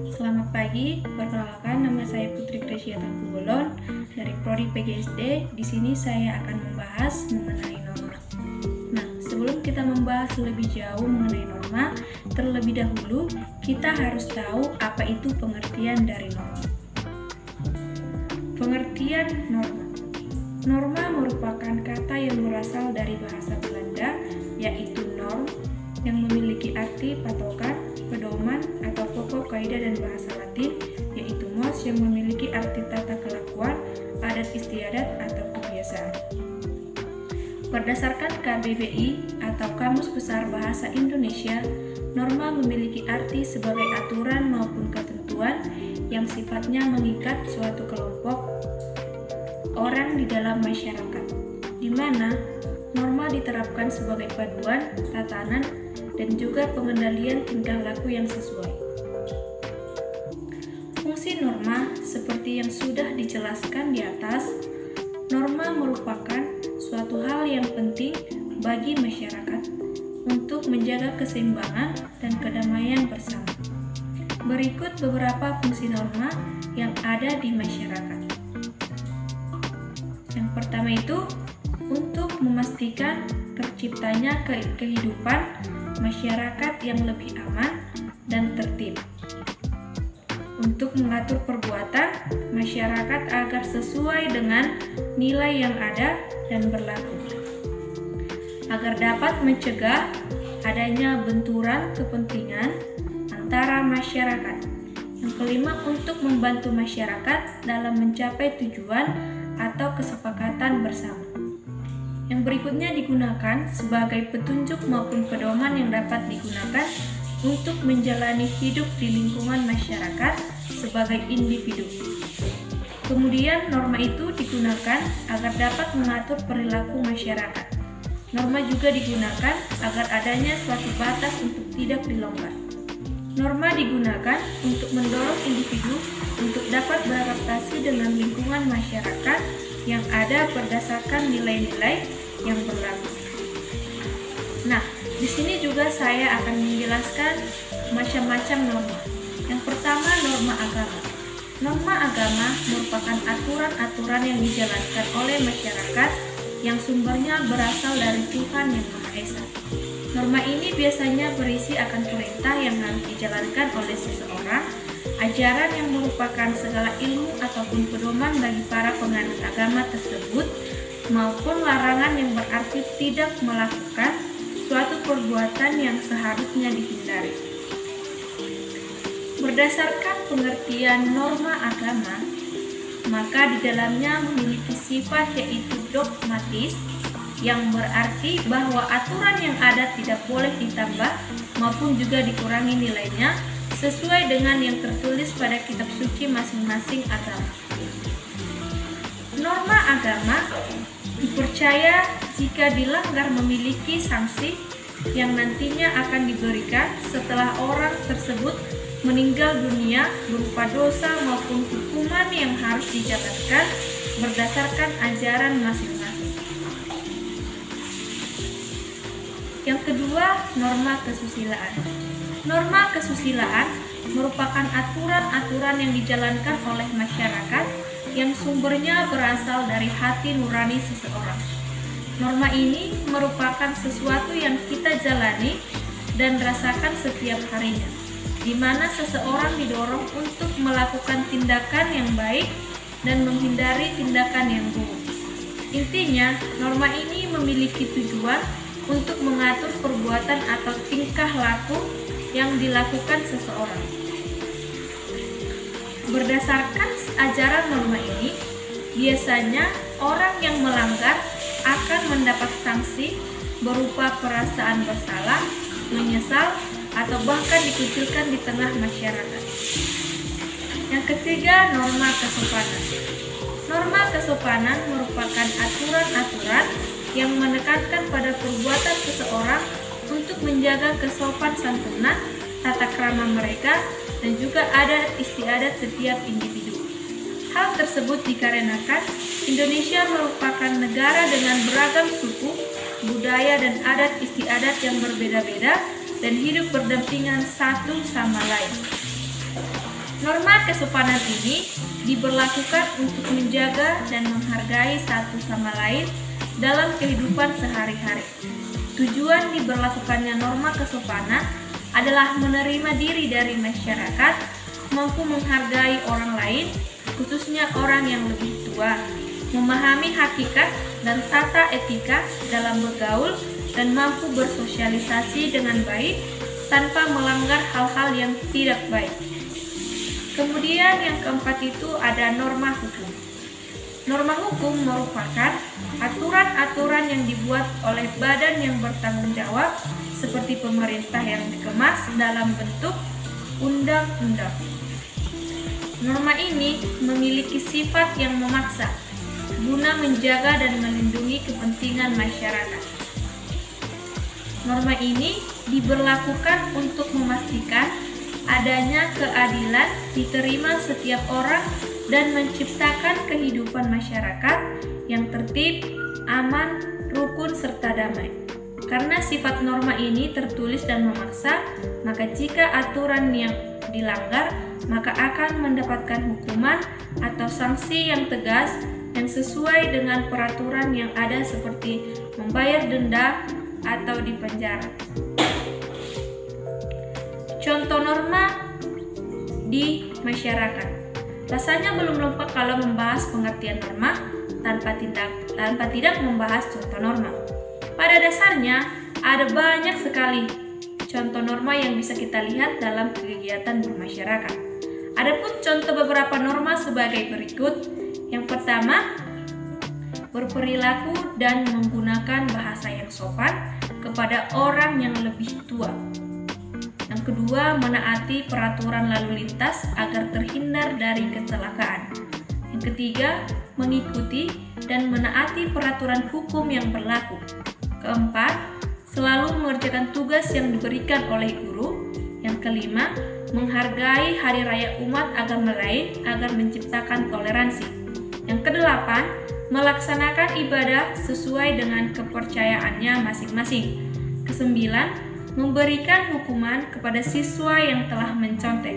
Selamat pagi, perkenalkan nama saya Putri Gracia Tangkubolon dari Prodi PGSD. Di sini saya akan membahas mengenai norma. Nah, sebelum kita membahas lebih jauh mengenai norma, terlebih dahulu kita harus tahu apa itu pengertian dari norma. Pengertian norma. Norma merupakan kata yang berasal dari bahasa Belanda, yaitu norm, yang memiliki arti patokan, pedoman, atau pokok kaidah, dan bahasa Latin, yaitu mos, yang memiliki arti tata kelakuan, adat istiadat, atau kebiasaan. Berdasarkan KBBI atau Kamus Besar Bahasa Indonesia, norma memiliki arti sebagai aturan maupun ketentuan yang sifatnya mengikat suatu kelompok orang di dalam masyarakat, di mana norma diterapkan sebagai paduan, tatanan, dan juga pengendalian tingkah laku yang sesuai. Fungsi norma seperti yang sudah dijelaskan di atas, norma merupakan suatu hal yang penting bagi masyarakat untuk menjaga keseimbangan dan kedamaian bersama. Berikut beberapa fungsi norma yang ada di masyarakat. Yang pertama itu untuk memastikan terciptanya kehidupan masyarakat yang lebih aman dan tertib. Untuk mengatur perbuatan masyarakat agar sesuai dengan nilai yang ada dan berlaku. Agar dapat mencegah adanya benturan kepentingan antara masyarakat. Yang kelima, untuk membantu masyarakat dalam mencapai tujuan atau kesepakatan bersama. Yang berikutnya digunakan sebagai petunjuk maupun pedoman yang dapat digunakan untuk menjalani hidup di lingkungan masyarakat sebagai individu. Kemudian norma itu digunakan agar dapat mengatur perilaku masyarakat. Norma juga digunakan agar adanya suatu batas untuk tidak dilanggar. Norma digunakan untuk mendorong individu untuk dapat beradaptasi dengan lingkungan masyarakat yang ada berdasarkan nilai-nilai yang berlaku. Nah, di sini juga saya akan menjelaskan macam-macam norma. Yang pertama, norma agama. Norma agama merupakan aturan-aturan yang dijalankan oleh masyarakat yang sumbernya berasal dari Tuhan Yang Maha Esa. Norma ini biasanya berisi akan perintah yang harus dijalankan oleh seseorang, ajaran yang merupakan segala ilmu ataupun pedoman bagi para penganut agama tersebut, maupun larangan yang berarti tidak melakukan suatu perbuatan yang seharusnya dihindari. Berdasarkan pengertian norma agama, maka di dalamnya memiliki sifat yaitu dogmatis, yang berarti bahwa aturan yang ada tidak boleh ditambah maupun juga dikurangi nilainya sesuai dengan yang tertulis pada kitab suci masing-masing agama. Norma agama dipercaya jika dilanggar memiliki sanksi yang nantinya akan diberikan setelah orang tersebut meninggal dunia berupa dosa maupun hukuman yang harus dijalankan berdasarkan ajaran masing-masing. Yang kedua, norma kesusilaan. Norma kesusilaan merupakan aturan-aturan yang dijalankan oleh masyarakat yang sumbernya berasal dari hati nurani seseorang. Norma ini merupakan sesuatu yang kita jalani dan rasakan setiap harinya, di mana seseorang didorong untuk melakukan tindakan yang baik dan menghindari tindakan yang buruk. Intinya, norma ini memiliki tujuan untuk mengatur perbuatan atau tingkah laku yang dilakukan seseorang. Berdasarkan ajaran norma ini, biasanya orang yang melanggar akan mendapat sanksi berupa perasaan bersalah, menyesal, atau bahkan dikucilkan di tengah masyarakat. Yang ketiga, norma kesopanan. Norma kesopanan merupakan aturan-aturan yang menekankan pada perbuatan seseorang untuk menjaga kesopan santunan, tata krama mereka, dan juga adat istiadat setiap individu. Hal tersebut dikarenakan Indonesia merupakan negara dengan beragam suku, budaya, dan adat istiadat yang berbeda-beda dan hidup berdampingan satu sama lain. Norma kesopanan ini diberlakukan untuk menjaga dan menghargai satu sama lain dalam kehidupan sehari-hari. Tujuan diberlakukannya norma kesopanan adalah menerima diri dari masyarakat, mampu menghargai orang lain, khususnya orang yang lebih tua, memahami hakikat dan tata etika dalam bergaul, dan mampu bersosialisasi dengan baik tanpa melanggar hal-hal yang tidak baik. Kemudian yang keempat itu ada norma hukum. Norma hukum merupakan aturan-aturan yang dibuat oleh badan yang bertanggung jawab seperti pemerintah yang dikemas dalam bentuk undang-undang. Norma ini memiliki sifat yang memaksa guna menjaga dan melindungi kepentingan masyarakat. Norma ini diberlakukan untuk memastikan adanya keadilan diterima setiap orang dan menciptakan kehidupan masyarakat yang tertib, aman, rukun, serta damai. Karena sifat norma ini tertulis dan memaksa, maka jika aturan yang dilanggar, maka akan mendapatkan hukuman atau sanksi yang tegas yang sesuai dengan peraturan yang ada seperti membayar denda atau dipenjara. Contoh norma di masyarakat. Rasanya belum lengkap kalau membahas pengertian norma tanpa tidak membahas contoh norma. Pada dasarnya, ada banyak sekali contoh norma yang bisa kita lihat dalam kegiatan bermasyarakat. Adapun contoh beberapa norma sebagai berikut. Yang pertama, berperilaku dan menggunakan bahasa yang sopan kepada orang yang lebih tua. Yang kedua, menaati peraturan lalu lintas agar terhindar dari kecelakaan. Yang ketiga, mengikuti dan menaati peraturan hukum yang berlaku. Keempat, selalu mengerjakan tugas yang diberikan oleh guru. Yang kelima, menghargai hari raya umat agama lain agar menciptakan toleransi. Yang kedelapan, melaksanakan ibadah sesuai dengan kepercayaannya masing-masing. Kesembilan, memberikan hukuman kepada siswa yang telah mencontek.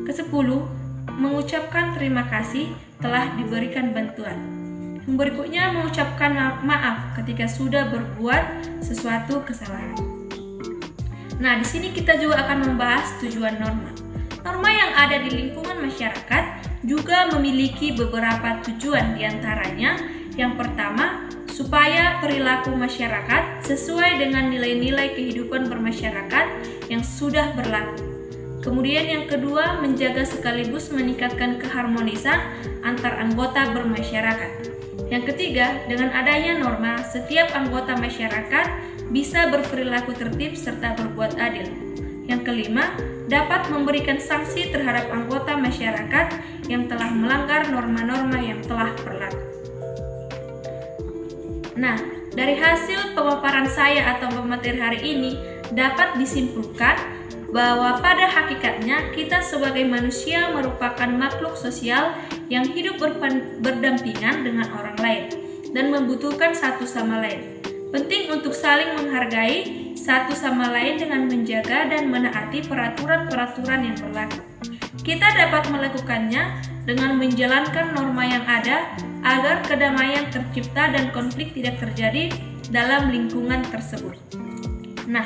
Kesepuluh, mengucapkan terima kasih telah diberikan bantuan. Yang berikutnya, mengucapkan maaf ketika sudah berbuat sesuatu kesalahan. Nah, di sini kita juga akan membahas tujuan norma. Norma yang ada di lingkungan masyarakat juga memiliki beberapa tujuan, diantaranya yang pertama, supaya perilaku masyarakat sesuai dengan nilai-nilai kehidupan bermasyarakat yang sudah berlaku. Kemudian yang kedua, menjaga sekaligus meningkatkan keharmonisan antar anggota bermasyarakat. Yang ketiga, dengan adanya norma, setiap anggota masyarakat bisa berperilaku tertib serta berbuat adil. Yang kelima, dapat memberikan sanksi terhadap anggota masyarakat yang telah melanggar norma-norma yang telah berlaku. Nah, dari hasil pemaparan saya atau pemateri hari ini dapat disimpulkan bahwa pada hakikatnya kita sebagai manusia merupakan makhluk sosial yang hidup berdampingan dengan orang lain dan membutuhkan satu sama lain. Penting untuk saling menghargai satu sama lain dengan menjaga dan menaati peraturan-peraturan yang berlaku. Kita dapat melakukannya dengan menjalankan norma yang ada agar kedamaian tercipta dan konflik tidak terjadi dalam lingkungan tersebut. Nah,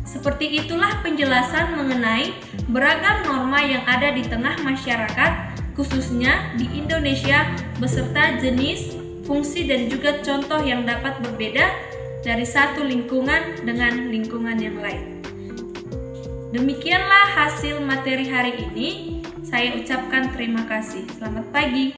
seperti itulah penjelasan mengenai beragam norma yang ada di tengah masyarakat, khususnya di Indonesia, beserta jenis, fungsi, dan juga contoh yang dapat berbeda dari satu lingkungan dengan lingkungan yang lain. Demikianlah hasil materi hari ini. Saya ucapkan terima kasih. Selamat pagi.